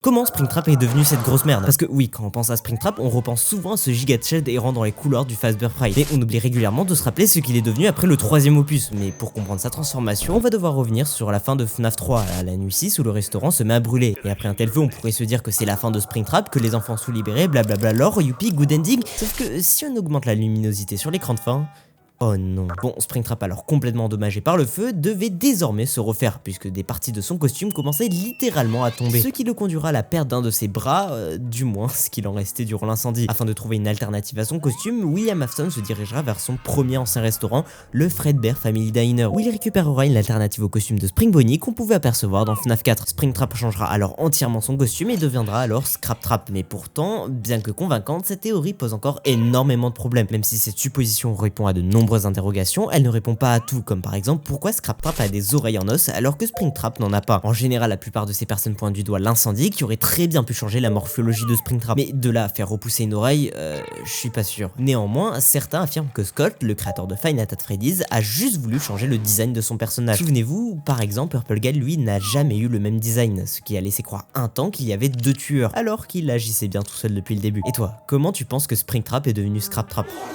Comment Springtrap est devenu cette grosse merde? Parce que oui, quand on pense à Springtrap, on repense souvent à ce giga shell errant dans les couloirs du Fazbear Pride. Mais on oublie régulièrement de se rappeler ce qu'il est devenu après le troisième opus. Mais pour comprendre sa transformation, on va devoir revenir sur la fin de FNAF 3, à la nuit 6 où le restaurant se met à brûler. Et après un tel feu, on pourrait se dire que c'est la fin de Springtrap, que les enfants sont libérés, blablabla lore, youpi, good ending. Sauf que si on augmente la luminosité sur l'écran de fin, oh non. Bon, Springtrap, alors complètement endommagé par le feu, devait désormais se refaire, puisque des parties de son costume commençaient littéralement à tomber. Ce qui le conduira à la perte d'un de ses bras, du moins ce qu'il en restait durant l'incendie. Afin de trouver une alternative à son costume, William Afton se dirigera vers son premier ancien restaurant, le Fredbear Family Diner, où il récupérera une alternative au costume de Spring Bonnie qu'on pouvait apercevoir dans FNAF 4. Springtrap changera alors entièrement son costume et deviendra alors Scraptrap. Mais pourtant, bien que convaincante, cette théorie pose encore énormément de problèmes, même si cette supposition répond à de nombreuses interrogations, elle ne répond pas à tout, comme par exemple pourquoi Scraptrap a des oreilles en os alors que Springtrap n'en a pas. En général, la plupart de ces personnes pointent du doigt l'incendie qui aurait très bien pu changer la morphologie de Springtrap, mais de là à faire repousser une oreille, je suis pas sûr. Néanmoins, certains affirment que Scott, le créateur de Five Nights at Freddy's, a juste voulu changer le design de son personnage. Souvenez-vous, par exemple, Purple Guy lui n'a jamais eu le même design, ce qui a laissé croire un temps qu'il y avait deux tueurs, alors qu'il agissait bien tout seul depuis le début. Et toi, comment tu penses que Springtrap est devenu Scraptrap?